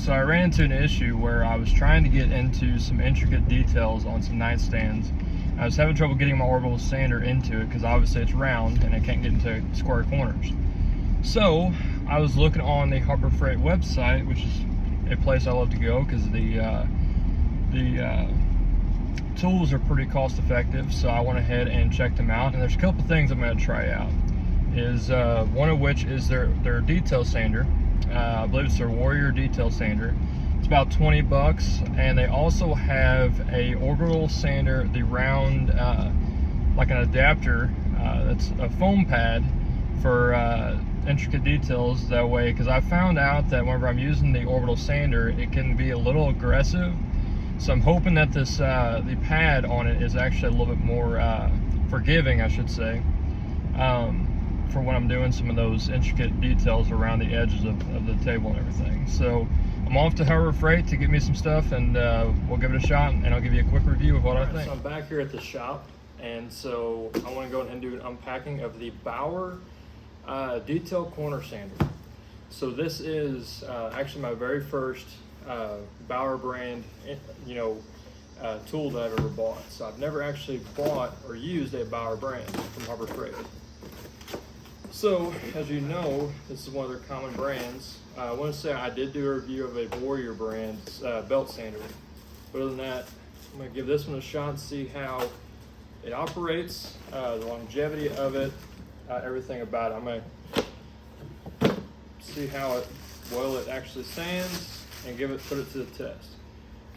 So I ran into an issue where I was trying to get into some intricate details on some nightstands. I was having trouble getting my orbital sander into it because obviously it's round and I can't get into square corners. So I was looking on the Harbor Freight website, which is a place I love to go because the tools are pretty cost effective. So I went ahead and checked them out, and there's a couple things I'm going to try out. One of which is their detail sander. I believe it's their Warrior detail sander. It's about 20 bucks, and they also have a orbital sander, the round, like an adapter. That's a foam pad for intricate details. That way, because I found out that whenever I'm using the orbital sander, it can be a little aggressive. So I'm hoping that this the pad on it is actually a little bit more forgiving, I should say. For when I'm doing some of those intricate details around the edges of the table and everything. So I'm off to Harbor Freight to get me some stuff, and we'll give it a shot, and I'll give you a quick review of what I think. So I'm back here at the shop, and so I want to go ahead and do an unpacking of the Bauer detail corner sander. So this is actually my very first Bauer brand, tool that I've ever bought. So I've never actually bought or used a Bauer brand from Harbor Freight. So, as you know, this is one of their common brands. I want to say I did do a review of a Warrior brand belt sander. But other than that, I'm going to give this one a shot and see how it operates, the longevity of it, everything about it. I'm going to see how well it actually sands and put it to the test.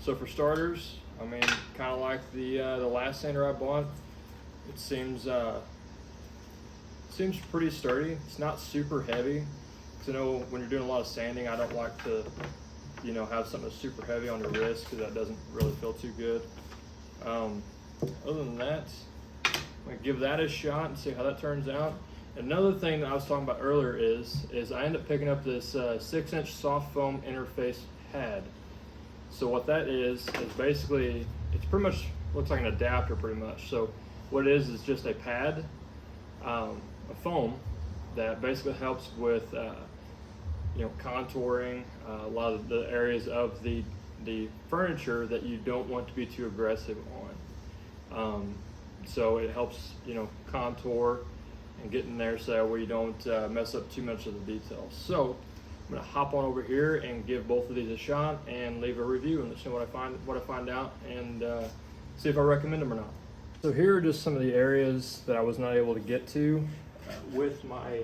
So for starters, I mean, kind of like the last sander I bought, it seems pretty sturdy. It's not super heavy, because I know when you're doing a lot of sanding, I don't like to, have something that's super heavy on your wrist, because that doesn't really feel too good. Other than that, I'm gonna give that a shot and see how that turns out. Another thing that I was talking about earlier is I ended up picking up this 6-inch soft foam interface pad. So what that is basically, it's pretty much looks like an adapter pretty much. So what it is just a pad, a foam that basically helps with contouring a lot of the areas of the furniture that you don't want to be too aggressive on. So it helps contour and get in there so where you don't mess up too much of the details. So I'm gonna hop on over here and give both of these a shot and leave a review and let you know what I find out, and see if I recommend them or not. So here are just some of the areas that I was not able to get to with my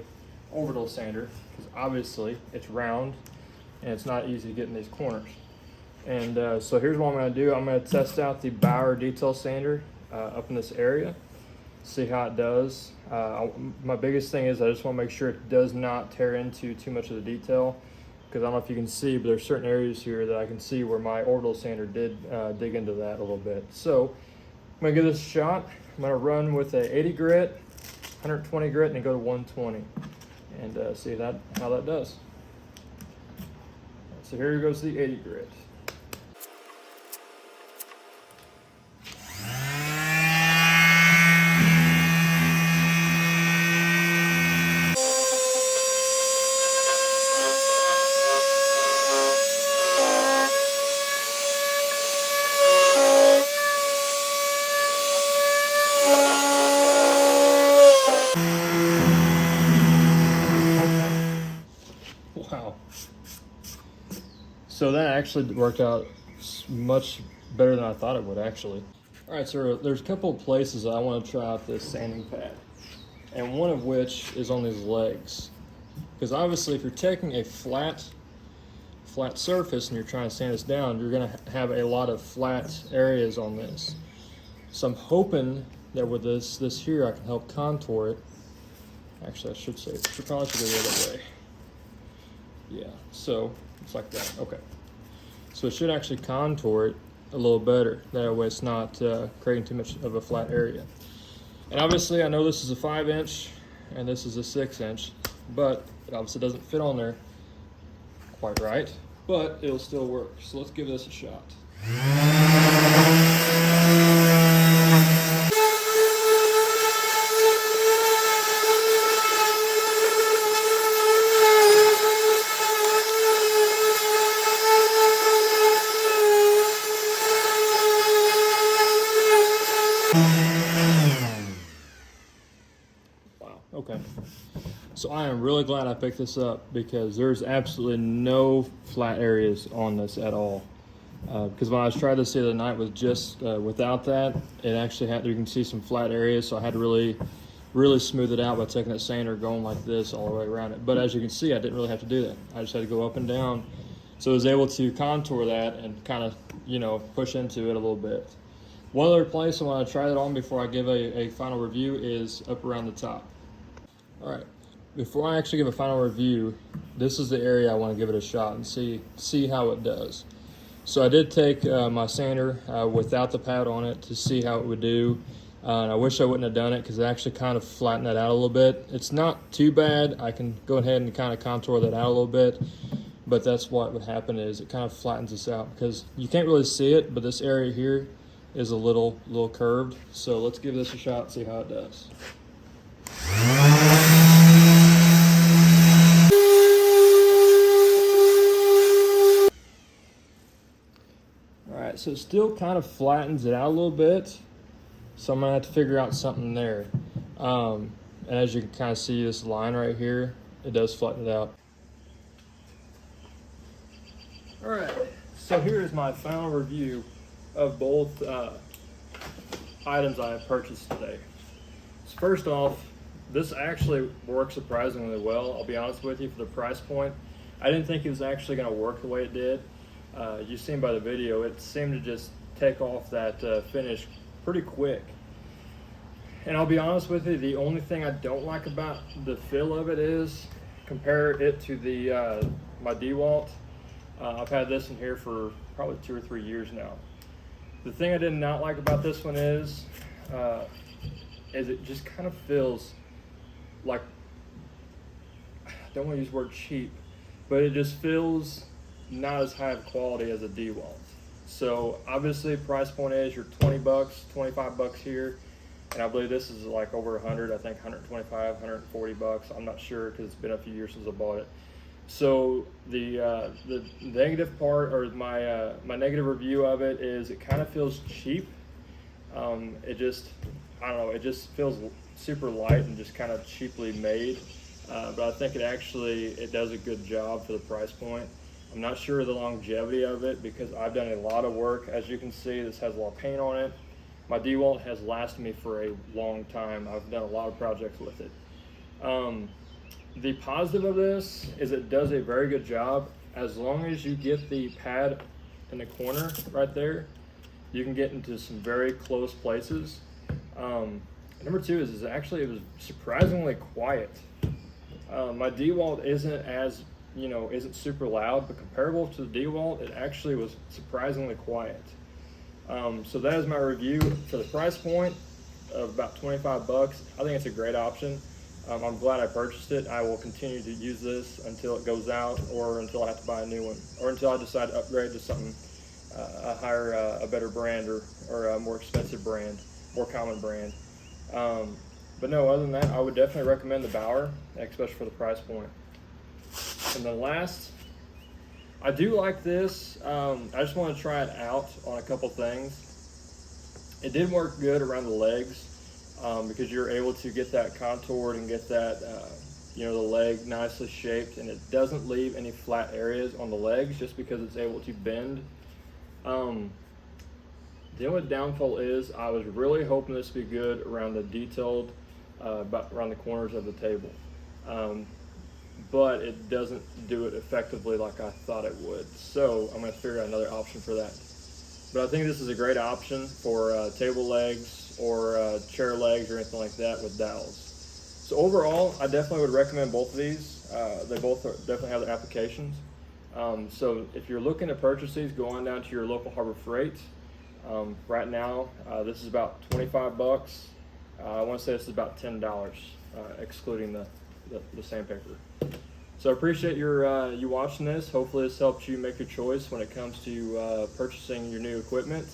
orbital sander, because obviously it's round and it's not easy to get in these corners. And so here's what I'm going to do. I'm going to test out the Bauer detail sander up in this area, see how it does. My biggest thing is I just want to make sure it does not tear into too much of the detail, because I don't know if you can see, but there's certain areas here that I can see where my orbital sander did dig into that a little bit. So I'm going to give this a shot. I'm going to run with a 80 grit, 120 grit, and go to 120, and see how that does. So here goes the 80 grit. Wow. So that actually worked out much better than I thought it would, actually. All right, so there's a couple of places I want to try out this sanding pad, and one of which is on these legs. Because obviously if you're taking a flat surface and you're trying to sand this down, you're going to have a lot of flat areas on this. So I'm hoping that with this here, I can help contour it. Actually, I should say, probably should go the other way. Yeah, so it's like that. Okay. So it should actually contour it a little better. That way it's not creating too much of a flat area. And obviously I know this is a 5-inch and this is a 6-inch, but it obviously doesn't fit on there quite right, but it'll still work. So let's give this a shot. So I am really glad I picked this up because there's absolutely no flat areas on this at all. Because when I was trying this the other night with just without that, it actually had, you can see some flat areas, so I had to really smooth it out by taking that sander going like this all the way around it. But as you can see, I didn't really have to do that. I just had to go up and down. So I was able to contour that and kind of, push into it a little bit. One other place I want to try that on before I give a final review is up around the top. All right, before I actually give a final review, this is the area I want to give it a shot and see how it does. So I did take my sander without the pad on it to see how it would do. And I wish I wouldn't have done it because it actually kind of flattened that out a little bit. It's not too bad. I can go ahead and kind of contour that out a little bit. But that's what would happen is it kind of flattens this out because you can't really see it, but this area here is a little curved. So let's give this a shot and see how it does. All right, so it still kind of flattens it out a little bit. So I'm gonna have to figure out something there. And as you can kind of see this line right here, it does flatten it out. All right, so here is my final review of both items I have purchased today. So first off, this actually works surprisingly well. I'll be honest with you, for the price point, I didn't think it was actually gonna work the way it did. You've seen by the video, it seemed to just take off that finish pretty quick. And I'll be honest with you, the only thing I don't like about the feel of it is, compare it to the my DeWalt. I've had this in here for probably 2 or 3 years now. The thing I did not like about this one is it just kind of feels like, I don't want to use the word cheap, but it just feels not as high of quality as a DeWalt. So obviously price point is your 20 bucks, 25 bucks here. And I believe this is like over 100, I think 125, 140 bucks. I'm not sure because it's been a few years since I bought it. So the negative part, or my negative review of it, is it kind of feels cheap. It just, I don't know, it just feels super light and just kind of cheaply made. But I think it does a good job for the price point. I'm not sure of the longevity of it because I've done a lot of work. As you can see, this has a lot of paint on it. My DeWalt has lasted me for a long time. I've done a lot of projects with it. The positive of this is it does a very good job. As long as you get the pad in the corner right there, you can get into some very close places. Number two is it was surprisingly quiet. My DeWalt isn't super loud, but comparable to the DeWalt, it actually was surprisingly quiet. So that is my review for the price point of about 25 bucks. I think it's a great option. I'm glad I purchased it. I will continue to use this until it goes out, or until I have to buy a new one, or until I decide to upgrade to something a better brand, or a more expensive brand, more common brand. But no, other than that, I would definitely recommend the Bauer, especially for the price point. And then last, I do like this. I just want to try it out on a couple things. It did work good around the legs because you're able to get that contoured and get that, the leg nicely shaped, and it doesn't leave any flat areas on the legs just because it's able to bend. The only downfall is I was really hoping this would be good around the detailed, around the corners of the table. But it doesn't do it effectively like I thought it would. So I'm going to figure out another option for that. But I think this is a great option for table legs or chair legs or anything like that with dowels. So overall, I definitely would recommend both of these. They both definitely have their applications. So if you're looking to purchase these, go on down to your local Harbor Freight. Right now, this is about 25 bucks. I want to say this is about $10, excluding the sandpaper. So I appreciate you watching this. Hopefully this helps you make your choice when it comes to purchasing your new equipment,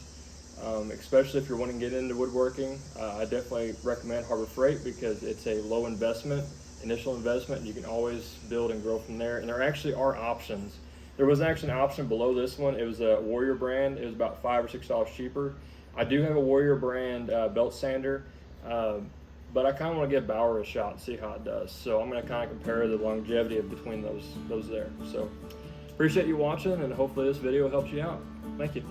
especially if you're wanting to get into woodworking. I definitely recommend Harbor Freight because it's a low initial investment. You can always build and grow from there. And there actually are options. There was actually an option below this one. It was a Warrior brand. It was about $5 or $6 cheaper. I do have a Warrior brand belt sander. but I kind of want to give Bauer a shot and see how it does. So I'm going to kind of compare the longevity of between those there. So appreciate you watching, and hopefully this video helps you out. Thank you.